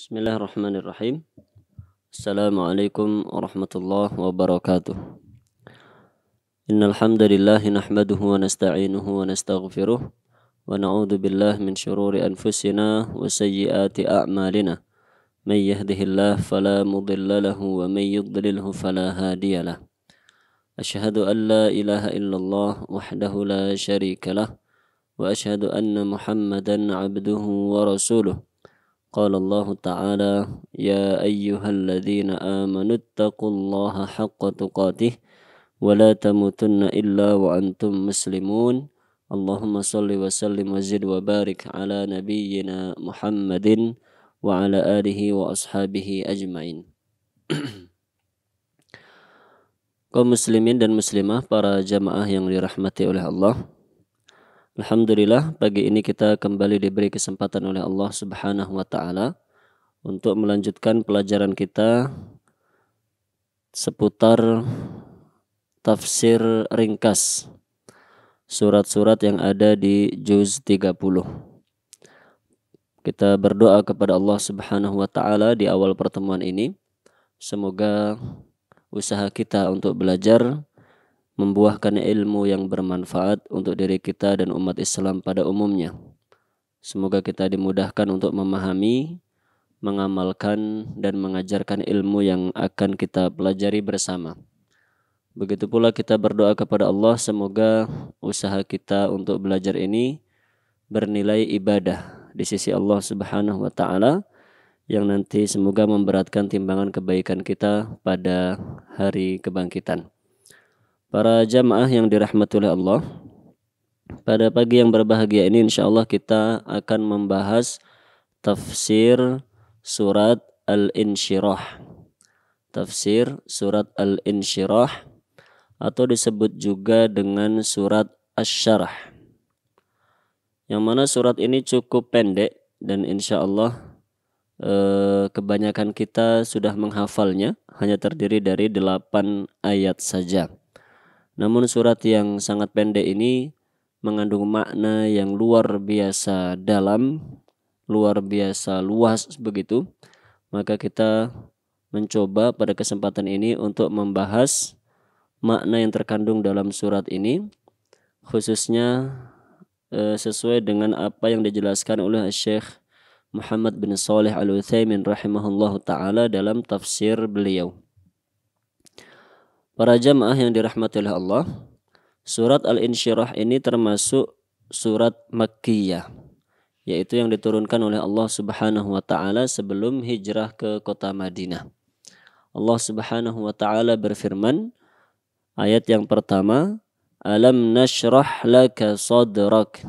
Bismillahirrahmanirrahim. Assalamualaikum warahmatullahi wabarakatuh. Innal hamdalillah nahmaduhu wa nasta'inuhu wa nastaghfiruh wa na'udzu billahi min shururi anfusina wa sayyiati a'malina. May yahdihillahu fala mudilla lahu wa may yudlilhu fala hadiyalah. Asyhadu an la ilaha illallah wahdahu la syarika lah wa asyhadu anna Muhammadan 'abduhu wa rasuluh. قال الله تعالى يا أيها الذين آمنوا اتقوا الله حق تقاته ولا تموتن إلا وأنتم مسلمون اللهم صل وسلم وزد وبارك على نبينا محمد وعلى آله وأصحابه أجمعين. Kaum muslimin dan muslimah, para jamaah yang dirahmati oleh Allah, alhamdulillah, pagi ini kita kembali diberi kesempatan oleh Allah Subhanahu wa Ta'ala untuk melanjutkan pelajaran kita seputar tafsir ringkas surat-surat yang ada di juz 30. Kita berdoa kepada Allah Subhanahu wa Ta'ala di awal pertemuan ini, semoga usaha kita untuk belajar membuahkan ilmu yang bermanfaat untuk diri kita dan umat Islam pada umumnya. Semoga kita dimudahkan untuk memahami, mengamalkan, dan mengajarkan ilmu yang akan kita pelajari bersama. Begitu pula kita berdoa kepada Allah, semoga usaha kita untuk belajar ini bernilai ibadah di sisi Allah Subhanahu wa Ta'ala, yang nanti semoga memberatkan timbangan kebaikan kita pada hari kebangkitan. Para jamaah yang dirahmati oleh Allah, pada pagi yang berbahagia ini insyaallah kita akan membahas tafsir surat Al-Insyirah. Tafsir surat Al-Insyirah atau disebut juga dengan surat Asy-Syarah. Yang mana surat ini cukup pendek dan insyaallah kebanyakan kita sudah menghafalnya, hanya terdiri dari 8 ayat saja. Namun surat yang sangat pendek ini mengandung makna yang luar biasa dalam, luar biasa luas begitu. Maka kita mencoba pada kesempatan ini untuk membahas makna yang terkandung dalam surat ini, khususnya sesuai dengan apa yang dijelaskan oleh Syekh Muhammad bin Shalih Al-Utsaimin rahimahullahu ta'ala dalam tafsir beliau. Para jamaah yang dirahmati oleh Allah, surat Al-Insyirah ini termasuk surat Makkiyah, yaitu yang diturunkan oleh Allah Subhanahu wa Ta'ala sebelum hijrah ke kota Madinah. Allah Subhanahu wa Ta'ala berfirman, ayat yang pertama, Alam nashrah laka sadrak.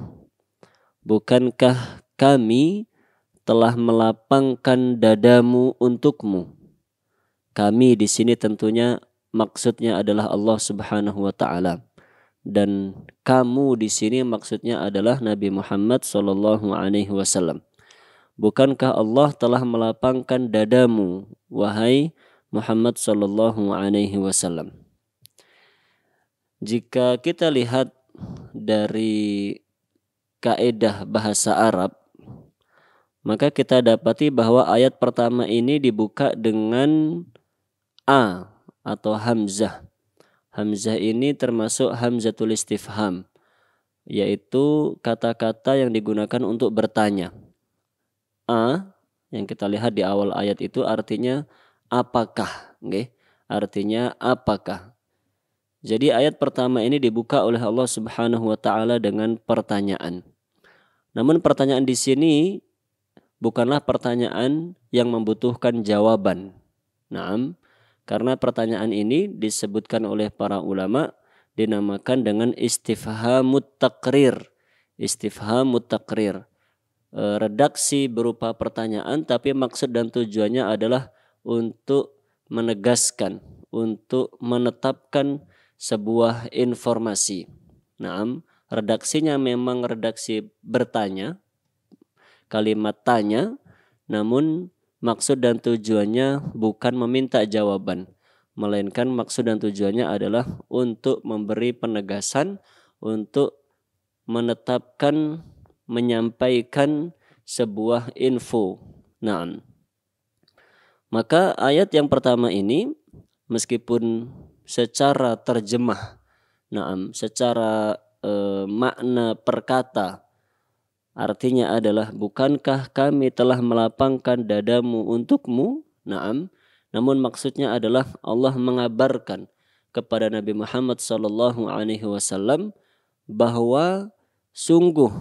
Bukankah kami telah melapangkan dadamu untukmu? Kami di sini tentunya maksudnya adalah Allah Subhanahu wa Ta'ala, dan kamu di sini maksudnya adalah Nabi Muhammad sallallahu alaihi wasallam. Bukankah Allah telah melapangkan dadamu, wahai Muhammad sallallahu alaihi wasallam? Jika kita lihat dari kaidah bahasa Arab, maka kita dapati bahwa ayat pertama ini dibuka dengan a atau hamzah. Hamzah ini termasuk hamzatul istifham, yaitu kata-kata yang digunakan untuk bertanya. A yang kita lihat di awal ayat itu artinya apakah, okay? Artinya apakah. Jadi ayat pertama ini dibuka oleh Allah Subhanahu wa Ta'ala dengan pertanyaan. Namun pertanyaan di sini bukanlah pertanyaan yang membutuhkan jawaban. Naam. Karena pertanyaan ini disebutkan oleh para ulama dinamakan dengan istifhamut taqrir. Istifhamut taqrir. Redaksi berupa pertanyaan tapi maksud dan tujuannya adalah untuk menegaskan, untuk menetapkan sebuah informasi. Naam, redaksinya memang redaksi bertanya, kalimat tanya, namun maksud dan tujuannya bukan meminta jawaban, melainkan maksud dan tujuannya adalah untuk memberi penegasan, untuk menetapkan, menyampaikan sebuah info. Naam. Maka ayat yang pertama ini meskipun secara terjemah, secara makna perkata artinya adalah bukankah kami telah melapangkan dadamu untukmu? Namun maksudnya adalah Allah mengabarkan kepada Nabi Muhammad SAW bahwa sungguh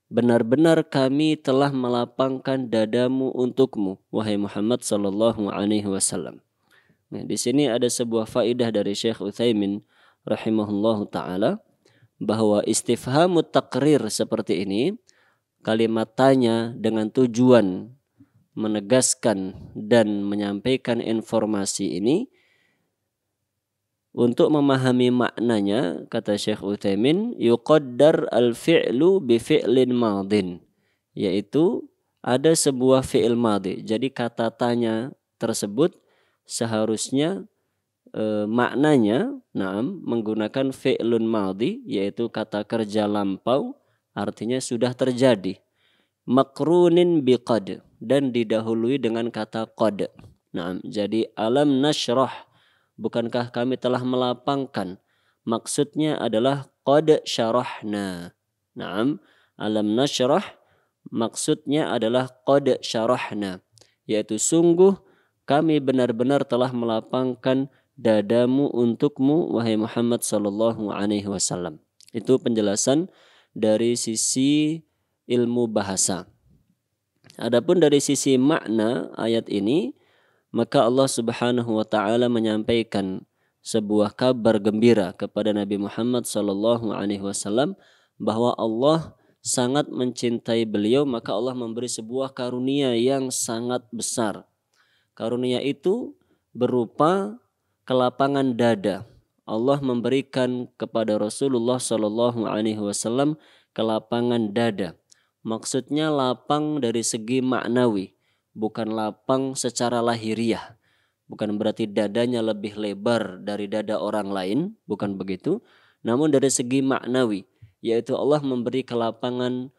benar-benar kami telah melapangkan dadamu untukmu, wahai Muhammad SAW. Nah, di sini ada sebuah faidah dari Syekh Utsaimin rahimahullahu taala bahwa istifhamut taqrir seperti ini, kalimat tanya dengan tujuan menegaskan dan menyampaikan informasi ini, untuk memahami maknanya kata Syekh Utsaimin yuqaddar al-fi'lu bi fi'lin madin, yaitu ada sebuah fi'il madhi. Jadi kata tanya tersebut seharusnya maknanya menggunakan fi'lun madhi, yaitu kata kerja lampau, artinya sudah terjadi, makrunin biqad, dan didahului dengan kata qad. Jadi alam nashrah, bukankah kami telah melapangkan, maksudnya adalah qad syarahna. Alam nashrah maksudnya adalah qad syarahna, yaitu sungguh kami benar-benar telah melapangkan dadamu untukmu, wahai Muhammad sallallahu alaihi wasallam. Itu penjelasan dari sisi ilmu bahasa. Adapun dari sisi makna ayat ini, maka Allah Subhanahu wa taala menyampaikan sebuah kabar gembira kepada Nabi Muhammad sallallahu alaihi wasallam bahwa Allah sangat mencintai beliau, maka Allah memberi sebuah karunia yang sangat besar. Karunia itu berupa kelapangan dada. Allah memberikan kepada Rasulullah sallallahu alaihi wasallam kelapangan dada. Maksudnya lapang dari segi maknawi, bukan lapang secara lahiriah. Bukan berarti dadanya lebih lebar dari dada orang lain, bukan begitu. Namun dari segi maknawi, yaitu Allah memberi kelapangan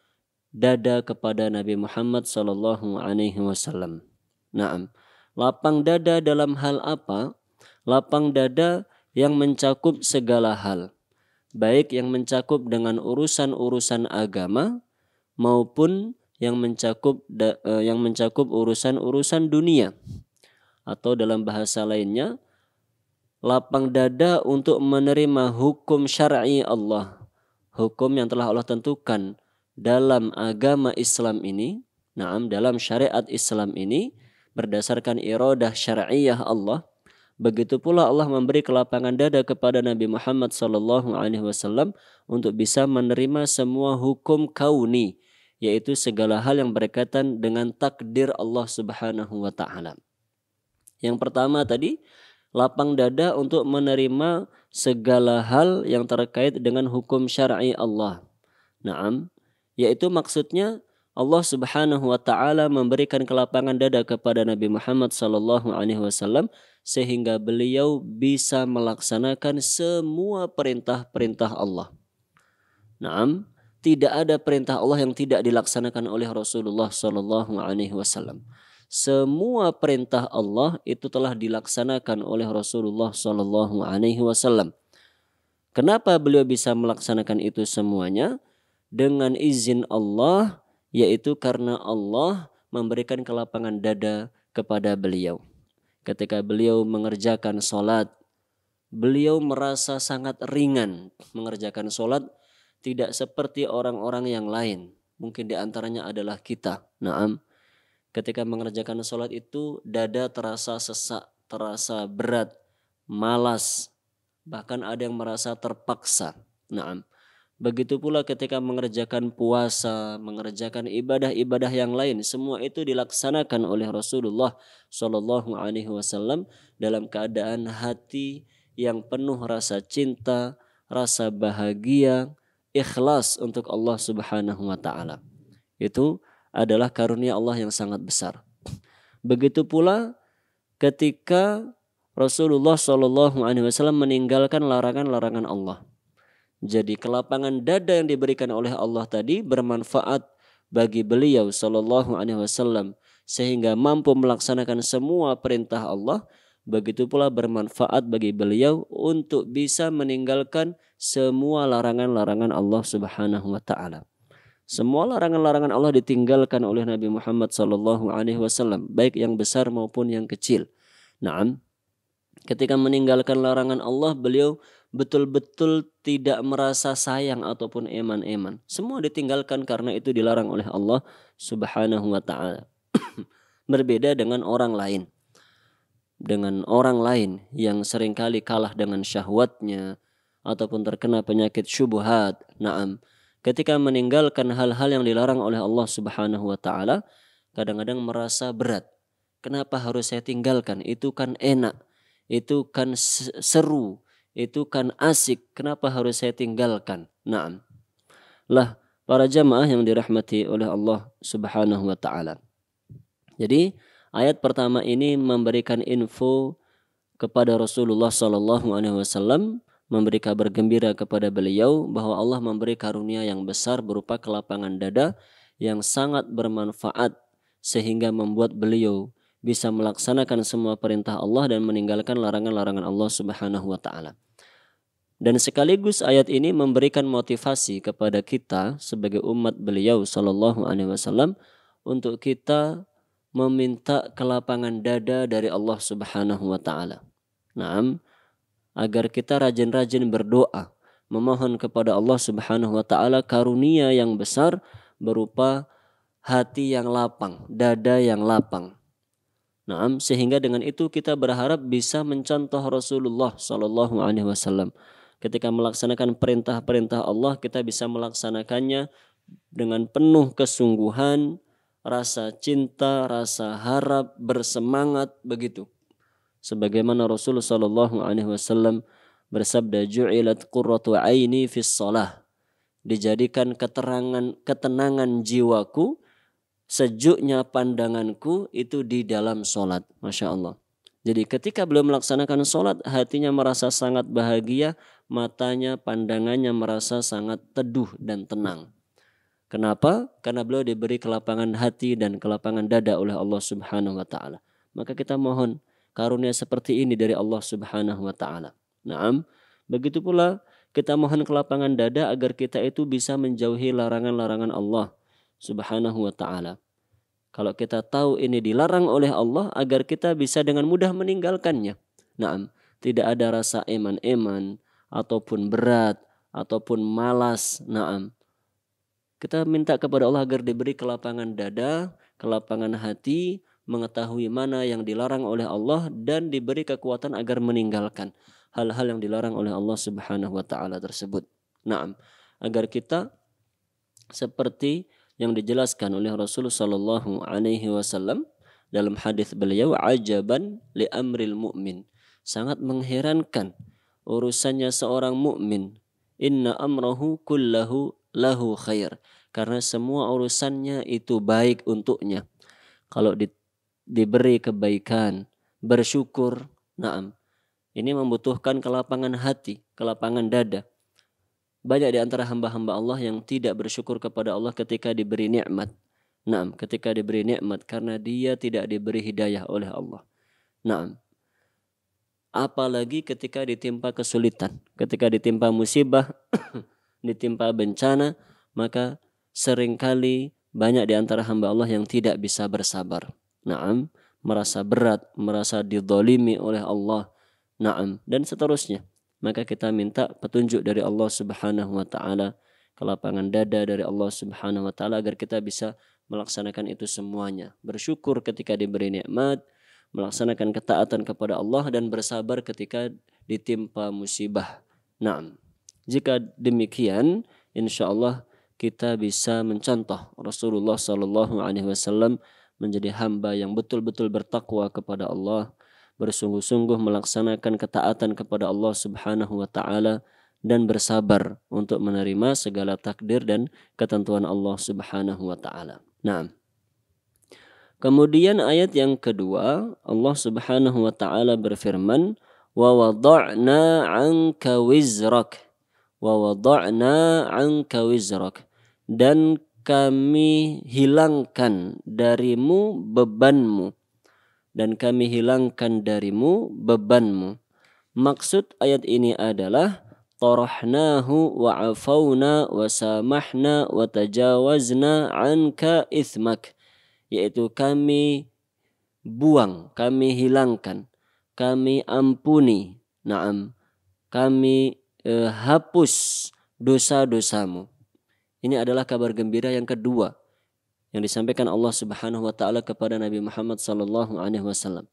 dada kepada Nabi Muhammad sallallahu alaihi wasallam. Lapang dada dalam hal apa? Lapang dada yang mencakup segala hal, baik yang mencakup dengan urusan-urusan agama maupun yang mencakup urusan-urusan dunia, atau dalam bahasa lainnya lapang dada untuk menerima hukum syar'i Allah, hukum yang telah Allah tentukan dalam agama Islam ini, dalam syariat Islam ini berdasarkan iradah syar'iyah Allah. Begitu pula Allah memberi kelapangan dada kepada Nabi Muhammad sallallahu alaihi wasallam untuk bisa menerima semua hukum kauni, yaitu segala hal yang berkaitan dengan takdir Allah Subhanahu wa taala. Yang pertama tadi, lapang dada untuk menerima segala hal yang terkait dengan hukum syar'i Allah. Yaitu maksudnya Allah Subhanahu wa taala memberikan kelapangan dada kepada Nabi Muhammad sallallahu alaihi wasallam sehingga beliau bisa melaksanakan semua perintah-perintah Allah. Tidak ada perintah Allah yang tidak dilaksanakan oleh Rasulullah sallallahu alaihi wasallam. Semua perintah Allah itu telah dilaksanakan oleh Rasulullah sallallahu alaihi wasallam. Kenapa beliau bisa melaksanakan itu semuanya? Dengan izin Allah, yaitu karena Allah memberikan kelapangan dada kepada beliau. Ketika beliau mengerjakan sholat, beliau merasa sangat ringan mengerjakan sholat, tidak seperti orang-orang yang lain. Mungkin di antaranya adalah kita. Ketika mengerjakan sholat itu dada terasa sesak, terasa berat, malas, bahkan ada yang merasa terpaksa. Begitu pula ketika mengerjakan puasa, mengerjakan ibadah-ibadah yang lain, semua itu dilaksanakan oleh Rasulullah Shallallahu Alaihi Wasallam dalam keadaan hati yang penuh rasa cinta, rasa bahagia, ikhlas untuk Allah Subhanahu Wa Taala. Itu adalah karunia Allah yang sangat besar. Begitu pula ketika Rasulullah Shallallahu Alaihi Wasallam meninggalkan larangan-larangan Allah. Jadi kelapangan dada yang diberikan oleh Allah tadi bermanfaat bagi beliau sallallahu alaihi wasallam sehingga mampu melaksanakan semua perintah Allah, begitu pula bermanfaat bagi beliau untuk bisa meninggalkan semua larangan-larangan Allah Subhanahu wa taala. Semua larangan-larangan Allah ditinggalkan oleh Nabi Muhammad sallallahu alaihi wasallam, baik yang besar maupun yang kecil. Naam, ketika meninggalkan larangan Allah, beliau betul-betul tidak merasa sayang ataupun eman-eman. Semua ditinggalkan karena itu dilarang oleh Allah Subhanahu wa taala. Berbeda dengan orang lain. Dengan orang lain yang seringkali kalah dengan syahwatnya ataupun terkena penyakit syubhat. Naam, ketika meninggalkan hal-hal yang dilarang oleh Allah Subhanahu wa taala, kadang-kadang merasa berat. Kenapa harus saya tinggalkan? Itu kan enak, itu kan seru, itu kan asik. Kenapa harus saya tinggalkan? Naam. Lah, para jamaah yang dirahmati oleh Allah Subhanahu wa taala. Jadi, ayat pertama ini memberikan info kepada Rasulullah sallallahu alaihi wasallam, memberi kabar gembira kepada beliau bahwa Allah memberi karunia yang besar berupa kelapangan dada yang sangat bermanfaat sehingga membuat beliau bisa melaksanakan semua perintah Allah dan meninggalkan larangan-larangan Allah Subhanahu wa taala. Dan sekaligus ayat ini memberikan motivasi kepada kita sebagai umat beliau sallallahu alaihi wasallam untuk kita meminta kelapangan dada dari Allah Subhanahu wa taala. Naam, agar kita rajin-rajin berdoa, memohon kepada Allah Subhanahu wa taala karunia yang besar berupa hati yang lapang, dada yang lapang. Naam, sehingga dengan itu kita berharap bisa mencontoh Rasulullah sallallahu alaihi wasallam. Ketika melaksanakan perintah-perintah Allah, kita bisa melaksanakannya dengan penuh kesungguhan, rasa cinta, rasa harap, bersemangat, begitu. Sebagaimana Rasulullah sallallahu alaihi wasallam bersabda, "Ju'ilat qurratu aini fis shalah." Dijadikan ketenangan jiwaku, sejuknya pandanganku itu di dalam salat. Masya Allah. Jadi ketika beliau melaksanakan salat, hatinya merasa sangat bahagia, matanya, pandangannya merasa sangat teduh dan tenang. Kenapa? Karena beliau diberi kelapangan hati dan kelapangan dada oleh Allah Subhanahu wa taala. Maka kita mohon karunia seperti ini dari Allah Subhanahu wa taala. Naam, begitu pula kita mohon kelapangan dada agar kita itu bisa menjauhi larangan-larangan Allah Subhanahu wa taala. Kalau kita tahu ini dilarang oleh Allah, agar kita bisa dengan mudah meninggalkannya. Naam, tidak ada rasa eman-eman ataupun berat ataupun malas. Naam. Kita minta kepada Allah agar diberi kelapangan dada, kelapangan hati, mengetahui mana yang dilarang oleh Allah dan diberi kekuatan agar meninggalkan hal-hal yang dilarang oleh Allah Subhanahu wa taala tersebut. Naam, agar kita seperti yang dijelaskan oleh Rasulullah sallallahu alaihi wasallam dalam hadis beliau, ajaban li amril mu'min. Sangat mengherankan urusannya seorang mukmin. Inna amrahu kullahu lahu khair. Karena semua urusannya itu baik untuknya. Kalau diberi kebaikan, bersyukur, naam. Ini membutuhkan kelapangan hati, kelapangan dada. Banyak di antara hamba-hamba Allah yang tidak bersyukur kepada Allah ketika diberi nikmat. Naam, ketika diberi nikmat karena dia tidak diberi hidayah oleh Allah. Naam. Apalagi ketika ditimpa kesulitan, ketika ditimpa musibah, ditimpa bencana, maka seringkali banyak di antara hamba Allah yang tidak bisa bersabar. Naam, merasa berat, merasa dizalimi oleh Allah. Naam, dan seterusnya. Maka kita minta petunjuk dari Allah Subhanahu wa taala, kelapangan dada dari Allah Subhanahu wa taala agar kita bisa melaksanakan itu semuanya. Bersyukur ketika diberi nikmat, melaksanakan ketaatan kepada Allah dan bersabar ketika ditimpa musibah. Naam. Jika demikian, insyaallah kita bisa mencontoh Rasulullah sallallahu alaihi wasallam menjadi hamba yang betul-betul bertakwa kepada Allah, bersungguh-sungguh melaksanakan ketaatan kepada Allah Subhanahu wa taala dan bersabar untuk menerima segala takdir dan ketentuan Allah Subhanahu wa taala. Naam. Kemudian ayat yang kedua, Allah Subhanahu wa taala berfirman, "Wa wada'na 'anka wizrak." Wa wada'na 'anka wizrak. Dan kami hilangkan darimu bebanmu, dan kami hilangkan darimu bebanmu. Maksud ayat ini adalah tarahnahu wa afawna wa samahna wa tajawazna anka ithmak, yaitu kami buang, kami hilangkan, kami ampuni, kami hapus dosa-dosamu. Ini adalah kabar gembira yang kedua yang disampaikan Allah Subhanahu wa taala kepada Nabi Muhammad sallallahu alaihi wasallam.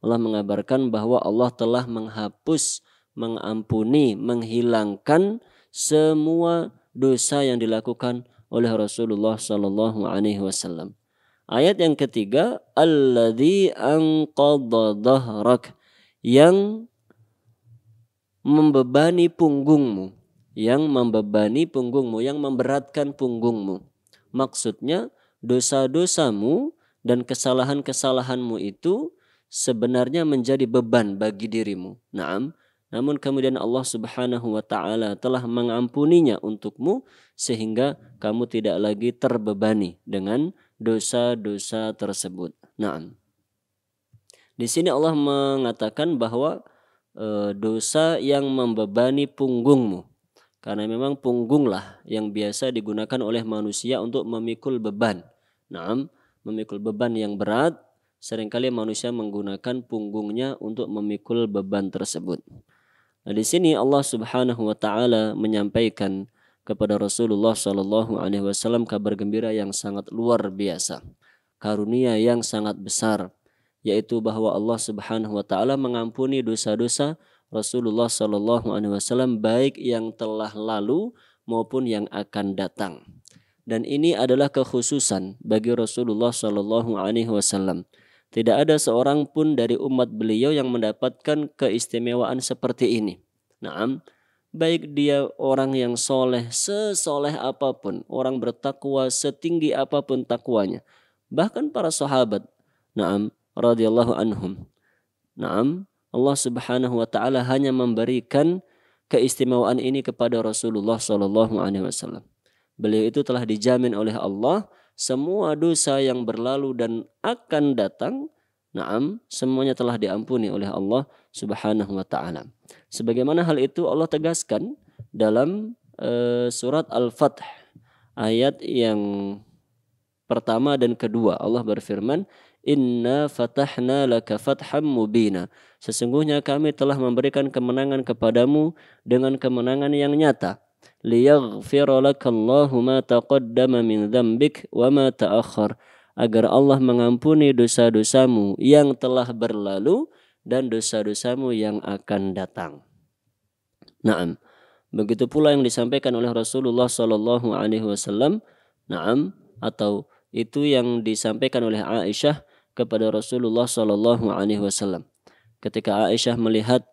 Allah mengabarkan bahwa Allah telah menghapus, mengampuni, menghilangkan semua dosa yang dilakukan oleh Rasulullah sallallahu alaihi wasallam. Ayat yang ketiga, alladzi anqadha dhahrak, yang membebani punggungmu, yang memberatkan punggungmu. Maksudnya dosa-dosamu dan kesalahan-kesalahanmu itu sebenarnya menjadi beban bagi dirimu. Namun kemudian Allah Subhanahu wa taala telah mengampuninya untukmu sehingga kamu tidak lagi terbebani dengan dosa-dosa tersebut. Di sini Allah mengatakan bahwa dosa yang membebani punggungmu, karena memang punggunglah yang biasa digunakan oleh manusia untuk memikul beban. Memikul beban yang berat, seringkali manusia menggunakan punggungnya untuk memikul beban tersebut. Nah, di sini Allah Subhanahu wa taala menyampaikan kepada Rasulullah sallallahu alaihi wasallam kabar gembira yang sangat luar biasa, karunia yang sangat besar, yaitu bahwa Allah Subhanahu wa taala mengampuni dosa-dosa Rasulullah sallallahu alaihi wasallam baik yang telah lalu maupun yang akan datang. Dan ini adalah kekhususan bagi Rasulullah sallallahu alaihi wasallam. Tidak ada seorang pun dari umat beliau yang mendapatkan keistimewaan seperti ini. Baik dia orang yang soleh, sesoleh apapun, orang bertakwa setinggi apapun takwanya, bahkan para sahabat, radhiyallahu anhum. Allah Subhanahu wa taala hanya memberikan keistimewaan ini kepada Rasulullah sallallahu alaihi wasallam. Beliau itu telah dijamin oleh Allah semua dosa yang berlalu dan akan datang, semuanya telah diampuni oleh Allah Subhanahu wa taala. Sebagaimana hal itu Allah tegaskan dalam surat Al-Fath ayat yang pertama dan kedua. Allah berfirman, Inna fatahna laka fatham mubina. Sesungguhnya kami telah memberikan kemenangan kepadamu dengan kemenangan yang nyata. Liyaghfira lakallahu ma taqaddama min dzambik wa ma ta'akhkhar. Agar Allah mengampuni dosa-dosamu yang telah berlalu dan dosa-dosamu yang akan datang. Begitu pula yang disampaikan oleh Rasulullah sallallahu alaihi wasallam, atau itu yang disampaikan oleh Aisyah kepada Rasulullah sallallahu alaihi wasallam. Ketika Aisyah melihat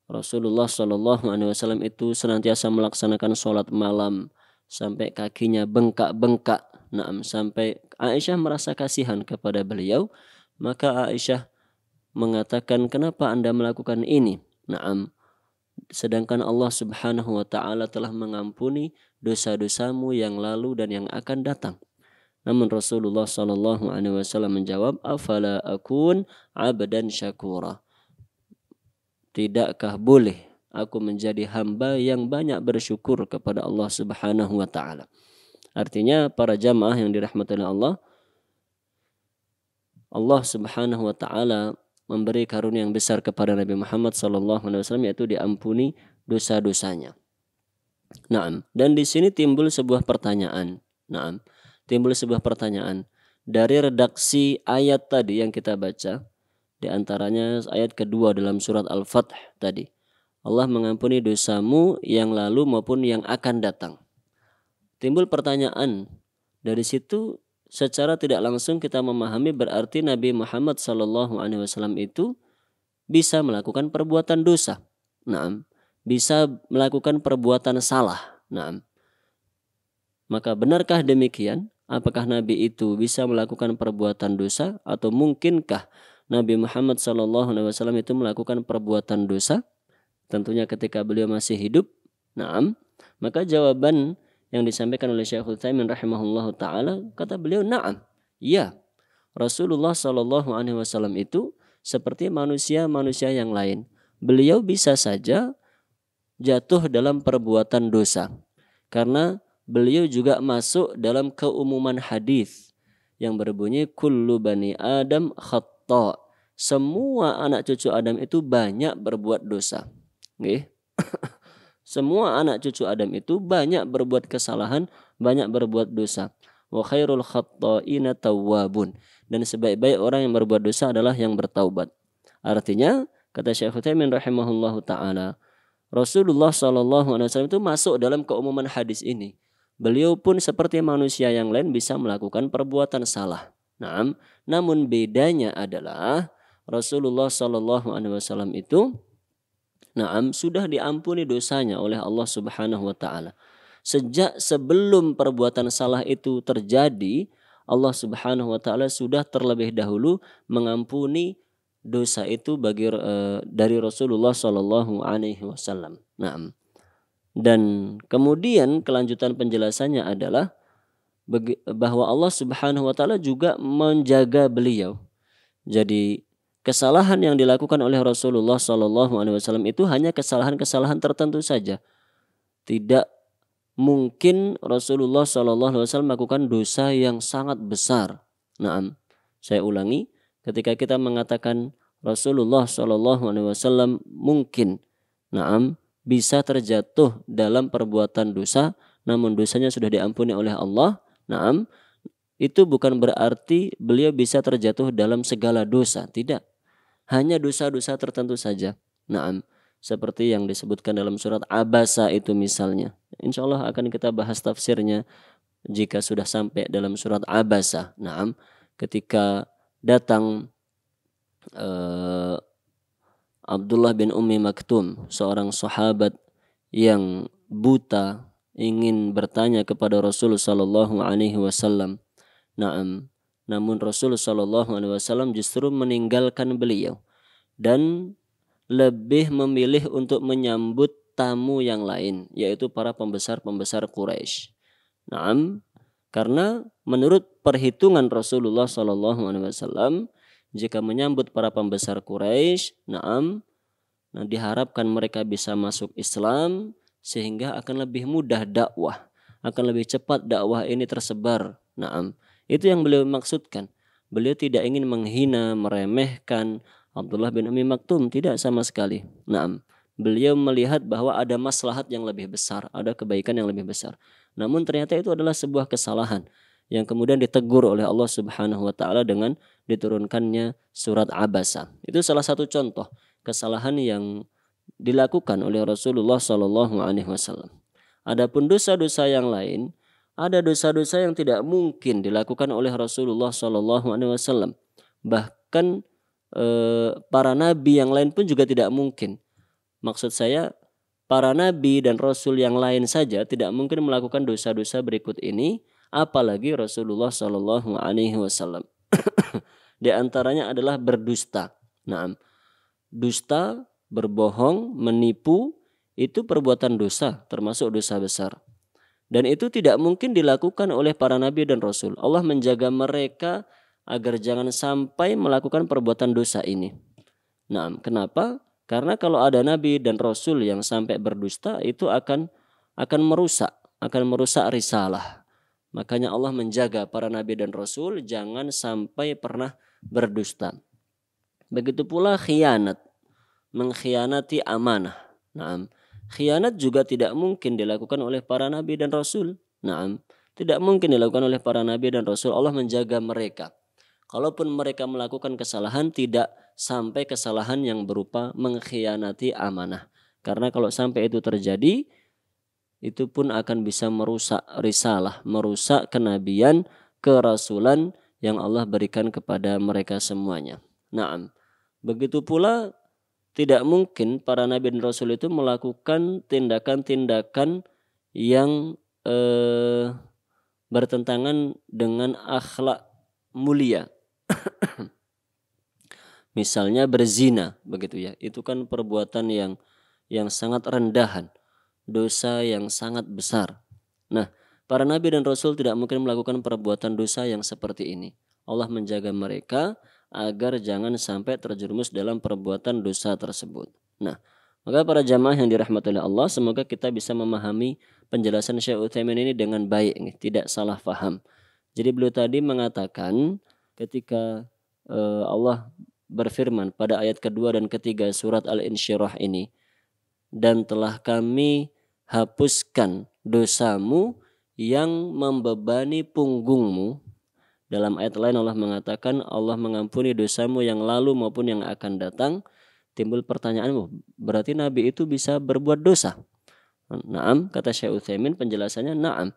Rasulullah sallallahu alaihi wasallam itu senantiasa melaksanakan sholat malam sampai kakinya bengkak-bengkak, sampai Aisyah merasa kasihan kepada beliau, maka Aisyah mengatakan, kenapa Anda melakukan ini? Sedangkan Allah Subhanahu wa taala telah mengampuni dosa-dosamu yang lalu dan yang akan datang. Namun Rasulullah sallallahu alaihi wasallam menjawab, afala akun abdan syakura. Tidakkah boleh aku menjadi hamba yang banyak bersyukur kepada Allah Subhanahu wa taala? Artinya para jamaah yang dirahmati oleh Allah, Allah Subhanahu wa taala memberi karunia yang besar kepada Nabi Muhammad sallallahu alaihi wasallam, yaitu diampuni dosa-dosanya. Dan di sini timbul sebuah pertanyaan. Dari redaksi ayat tadi yang kita baca, di antaranya ayat kedua dalam surat Al-Fath tadi. Allah mengampuni dosamu yang lalu maupun yang akan datang. Timbul pertanyaan. Dari situ secara tidak langsung kita memahami berarti Nabi Muhammad sallallahu alaihi wasallam itu bisa melakukan perbuatan dosa. Bisa melakukan perbuatan salah. Maka benarkah demikian? Apakah Nabi itu bisa melakukan perbuatan dosa, atau mungkinkah Nabi Muhammad sallallahu alaihi wasallam itu melakukan perbuatan dosa? Tentunya ketika beliau masih hidup. Maka jawaban yang disampaikan oleh Syekhul Utsaimin rahimahullahu taala, kata beliau, na'am. Iya. Rasulullah Shallallahu alaihi wasallam itu seperti manusia-manusia yang lain. Beliau bisa saja jatuh dalam perbuatan dosa. Karena beliau juga masuk dalam keumuman hadis yang berbunyi kullu bani Adam khata'. Semua anak cucu Adam itu banyak berbuat dosa. Nggih. Semua anak cucu Adam itu banyak berbuat kesalahan, banyak berbuat dosa. Wa khairul khatta'ina tawwabun. Dan sebaik-baik orang yang berbuat dosa adalah yang bertaubat. Artinya, kata Syekh Utsaimin rahimahullahu taala, Rasulullah Shallallahu alaihi wasallam itu masuk dalam keumuman hadis ini. Beliau pun seperti manusia yang lain bisa melakukan perbuatan salah. Namun bedanya adalah Rasulullah Shallallahu alaihi wasallam itu sudah diampuni dosanya oleh Allah Subhanahu wa taala. Sejak sebelum perbuatan salah itu terjadi, Allah Subhanahu wa taala sudah terlebih dahulu mengampuni dosa itu dari Rasulullah Shallallahu alaihi wasallam. Dan kemudian kelanjutan penjelasannya adalah bahwa Allah Subhanahu wa taala juga menjaga beliau. Jadi kesalahan yang dilakukan oleh Rasulullah Shallallahu alaihi wasallam itu hanya kesalahan-kesalahan tertentu saja. Tidak mungkin Rasulullah Shallallahu alaihi wasallam melakukan dosa yang sangat besar. Saya ulangi, ketika kita mengatakan Rasulullah Shallallahu alaihi wasallam mungkin bisa terjatuh dalam perbuatan dosa, namun dosanya sudah diampuni oleh Allah. Itu bukan berarti beliau bisa terjatuh dalam segala dosa, tidak. Hanya dosa-dosa tertentu saja. Seperti yang disebutkan dalam surat Abasa itu misalnya. Insya Allah akan kita bahas tafsirnya jika sudah sampai dalam surat Abasa. Ketika datang Abdullah bin Ummi Maktum, seorang sahabat yang buta, ingin bertanya kepada Rasul sallallahu alaihi wasallam. Namun Rasul sallallahu alaihi wasallam justru meninggalkan beliau dan lebih memilih untuk menyambut tamu yang lain, yaitu para pembesar-pembesar Quraisy. Karena menurut perhitungan Rasulullah sallallahu alaihi wasallam, jika menyambut para pembesar Quraisy, diharapkan mereka bisa masuk Islam sehingga akan lebih mudah dakwah, akan lebih cepat dakwah ini tersebar. Itu yang beliau maksudkan. Beliau tidak ingin menghina, meremehkan Abdullah bin Ummi Maktum, tidak sama sekali. Beliau melihat bahwa ada maslahat yang lebih besar, ada kebaikan yang lebih besar. Namun ternyata itu adalah sebuah kesalahan yang kemudian ditegur oleh Allah Subhanahu wa taala dengan diturunkannya surat Abasa. Itu salah satu contoh kesalahan yang dilakukan oleh Rasulullah Shallallahu alaihi wasallam. Adapun dosa-dosa yang lain, ada dosa-dosa yang tidak mungkin dilakukan oleh Rasulullah Shallallahu alaihi wasallam. Bahkan para nabi yang lain pun juga tidak mungkin. Maksud saya, para nabi dan rasul yang lain saja tidak mungkin melakukan dosa-dosa berikut ini, apalagi Rasulullah Shallallahu alaihi wasallam. Di antaranya adalah berdusta. Dusta, berbohong, menipu, itu perbuatan dosa, termasuk dosa besar. Dan itu tidak mungkin dilakukan oleh para nabi dan rasul. Allah menjaga mereka agar jangan sampai melakukan perbuatan dosa ini. Kenapa? Karena kalau ada nabi dan rasul yang sampai berdusta, itu akan merusak risalah. Makanya Allah menjaga para nabi dan rasul jangan sampai pernah berdusta. Begitu pula khianat, mengkhianati amanah. Khianat juga tidak mungkin dilakukan oleh para nabi dan rasul. Tidak mungkin dilakukan oleh para nabi dan rasul. Allah menjaga mereka. Kalaupun mereka melakukan kesalahan, tidak sampai kesalahan yang berupa mengkhianati amanah. Karena kalau sampai itu terjadi, itu pun akan bisa merusak risalah, merusak kenabian, kerasulan yang Allah berikan kepada mereka semuanya. Begitu pula tidak mungkin para nabi dan rasul itu melakukan tindakan-tindakan yang bertentangan dengan akhlak mulia. Misalnya berzina, begitu ya. Itu kan perbuatan yang sangat rendahan, dosa yang sangat besar. Nah, Para nabi dan rasul tidak mungkin melakukan perbuatan dosa yang seperti ini. Allah menjaga mereka agar jangan sampai terjerumus dalam perbuatan dosa tersebut. Nah, maka para jamaah yang dirahmati oleh Allah, semoga kita bisa memahami penjelasan Syekh Utsaimin ini dengan baik, tidak salah faham. Jadi beliau tadi mengatakan ketika Allah berfirman pada ayat kedua dan ketiga surat Al-Insyirah ini, dan telah kami hapuskan dosamu yang membebani punggungmu. Dalam ayat lain Allah mengatakan Allah mengampuni dosamu yang lalu maupun yang akan datang. Timbul pertanyaan, berarti Nabi itu bisa berbuat dosa? Naam, kata Syekh Utsaimin, penjelasannya naam.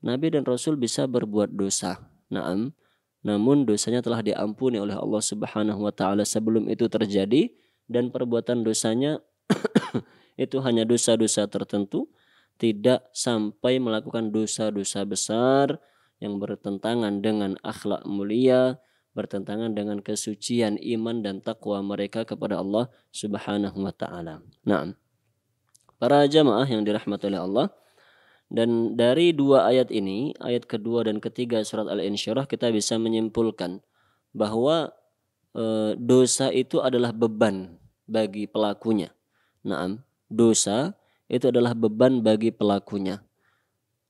Nabi dan Rasul bisa berbuat dosa. Naam. Namun dosanya telah diampuni oleh Allah Subhanahu wa taala sebelum itu terjadi, dan perbuatan dosanya itu hanya dosa-dosa tertentu, tidak sampai melakukan dosa-dosa besar yang bertentangan dengan akhlak mulia, bertentangan dengan kesucian iman dan takwa mereka kepada Allah Subhanahu wa taala. Nah, para jamaah yang dirahmati oleh Allah, dan dari dua ayat ini, ayat kedua dan ketiga surat Al-Insyirah, kita bisa menyimpulkan bahwa dosa itu adalah beban bagi pelakunya. Nah, dosa itu adalah beban bagi pelakunya.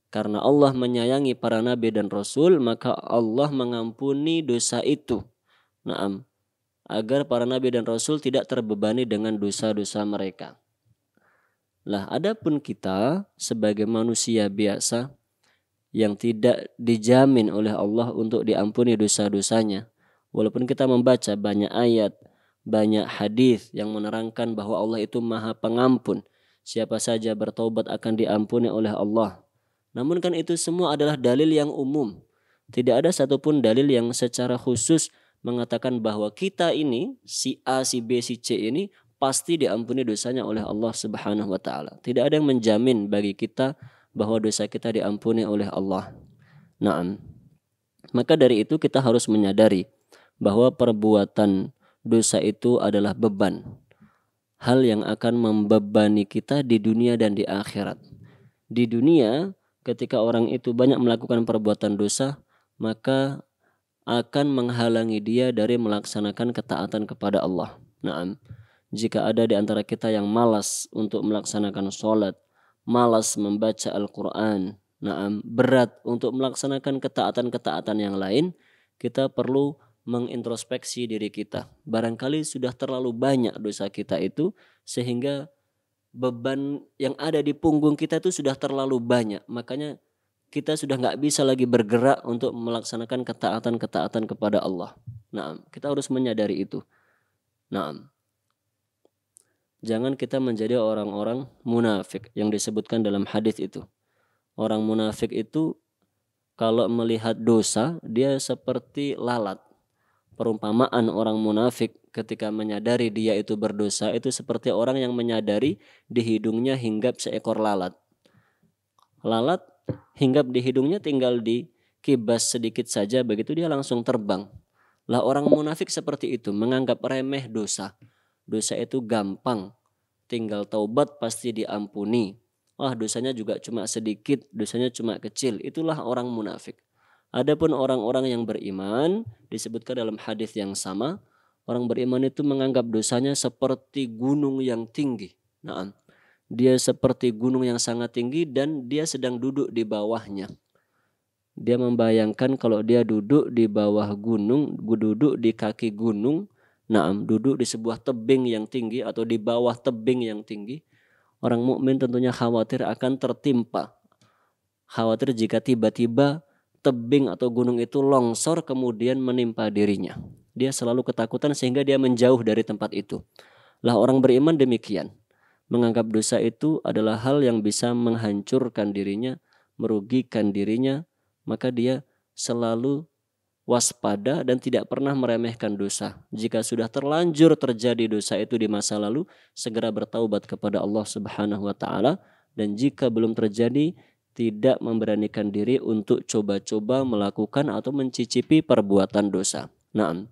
Karena Allah menyayangi para nabi dan rasul, maka Allah mengampuni dosa itu. Naam, agar para nabi dan rasul tidak terbebani dengan dosa-dosa mereka. Lah, adapun kita sebagai manusia biasa yang tidak dijamin oleh Allah untuk diampuni dosa-dosanya, walaupun kita membaca banyak ayat, banyak hadis yang menerangkan bahwa Allah itu Maha Pengampun, siapa saja bertaubat akan diampuni oleh Allah. Namun kan itu semua adalah dalil yang umum. Tidak ada satupun dalil yang secara khusus mengatakan bahwa kita ini, si A, si B, si C ini pasti diampuni dosanya oleh Allah Subhanahu wa taala. Tidak ada yang menjamin bagi kita bahwa dosa kita diampuni oleh Allah. Naam. Maka dari itu kita harus menyadari bahwa perbuatan dosa itu adalah beban. Hal yang akan membebani kita di dunia dan di akhirat. Di dunia, ketika orang itu banyak melakukan perbuatan dosa, maka akan menghalangi dia dari melaksanakan ketaatan kepada Allah. Naam. Jika ada di antara kita yang malas untuk melaksanakan sholat, malas membaca Al-Quran, naam, berat untuk melaksanakan ketaatan-ketaatan yang lain, kita perlu mengintrospeksi diri kita. Barangkali sudah terlalu banyak dosa kita itu, sehingga beban yang ada di punggung kita itu sudah terlalu banyak. Makanya kita sudah nggak bisa lagi bergerak untuk melaksanakan ketaatan-ketaatan kepada Allah. Nah, kita harus menyadari itu. Nah, jangan kita menjadi orang-orang munafik yang disebutkan dalam hadis itu. Orang munafik itu kalau melihat dosa, dia seperti lalat. Perumpamaan orang munafik ketika menyadari dia itu berdosa itu seperti orang yang menyadari di hidungnya hinggap seekor lalat. Lalat hinggap di hidungnya, tinggal dikibas sedikit saja, begitu dia langsung terbang. Lah, orang munafik seperti itu, menganggap remeh dosa. Dosa itu gampang, tinggal taubat pasti diampuni. Wah, dosanya juga cuma sedikit, dosanya cuma kecil. Itulah orang munafik. Adapun orang-orang yang beriman, disebutkan dalam hadis yang sama, orang beriman itu menganggap dosanya seperti gunung yang tinggi. Nah, dia seperti gunung yang sangat tinggi dan dia sedang duduk di bawahnya. Dia membayangkan kalau dia duduk di bawah gunung, duduk di kaki gunung, duduk di sebuah tebing yang tinggi atau di bawah tebing yang tinggi. Orang mukmin tentunya khawatir akan tertimpa. Khawatir jika tiba-tiba tebing atau gunung itu longsor kemudian menimpa dirinya. Dia selalu ketakutan sehingga dia menjauh dari tempat itu. Lah, orang beriman demikian. Menganggap dosa itu adalah hal yang bisa menghancurkan dirinya, merugikan dirinya, maka dia selalu waspada dan tidak pernah meremehkan dosa. Jika sudah terlanjur terjadi dosa itu di masa lalu, segera bertaubat kepada Allah Subhanahu wa taala, dan jika belum terjadi, tidak memberanikan diri untuk coba-coba melakukan atau mencicipi perbuatan dosa. Nah,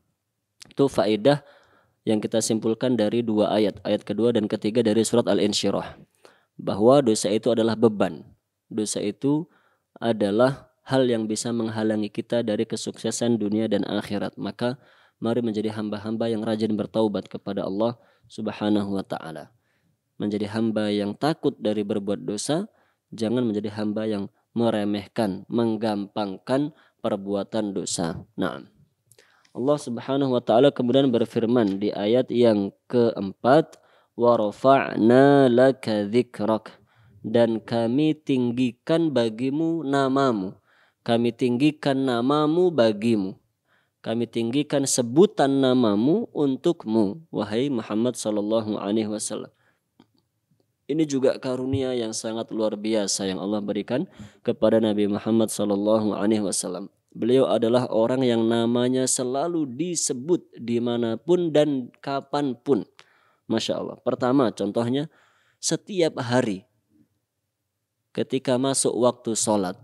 itu faedah yang kita simpulkan dari dua ayat kedua dan ketiga dari surat Al-Insyirah, bahwa dosa itu adalah beban. Dosa itu adalah hal yang bisa menghalangi kita dari kesuksesan dunia dan akhirat. Maka mari menjadi hamba-hamba yang rajin bertaubat kepada Allah Subhanahu wa taala. Menjadi hamba yang takut dari berbuat dosa, jangan menjadi hamba yang meremehkan, menggampangkan perbuatan dosa. Nah, Allah Subhanahu wa taala kemudian berfirman di ayat yang keempat, wa rafa'na laka dzikrak, dan kami tinggikan bagimu namamu. Kami tinggikan namamu bagimu. Kami tinggikan sebutan namamu untukmu, wahai Muhammad sallallahu alaihi wasallam. Ini juga karunia yang sangat luar biasa yang Allah berikan kepada Nabi Muhammad sallallahu alaihi wasallam. Beliau adalah orang yang namanya selalu disebut dimanapun dan kapanpun. Masya Allah. Pertama contohnya setiap hari ketika masuk waktu sholat.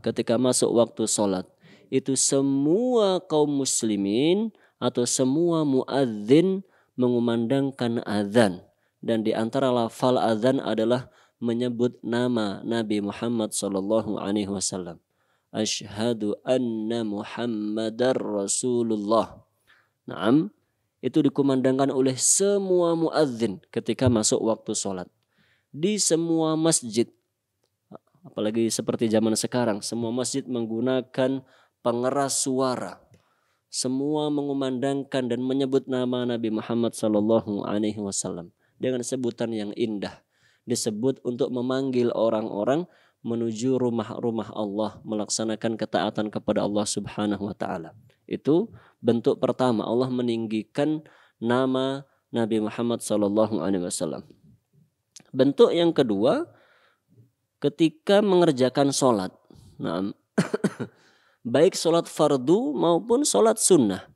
Ketika masuk waktu sholat. Itu semua kaum muslimin atau semua muadzin mengumandangkan azan. Dan di antara lafal azan adalah menyebut nama Nabi Muhammad sallallahu alaihi wasallam. Asyhadu anna Muhammadar Rasulullah. Naam, itu dikumandangkan oleh semua muadzin ketika masuk waktu sholat. Di semua masjid, apalagi seperti zaman sekarang, semua masjid menggunakan pengeras suara. Semua mengumandangkan dan menyebut nama Nabi Muhammad sallallahu alaihi wasallam dengan sebutan yang indah. Disebut untuk memanggil orang-orang menuju rumah-rumah Allah, melaksanakan ketaatan kepada Allah Subhanahu wa taala. Itu bentuk pertama Allah meninggikan nama Nabi Muhammad sallallahu alaihi wasallam. Bentuk yang kedua ketika mengerjakan sholat. Baik sholat fardu maupun sholat sunnah.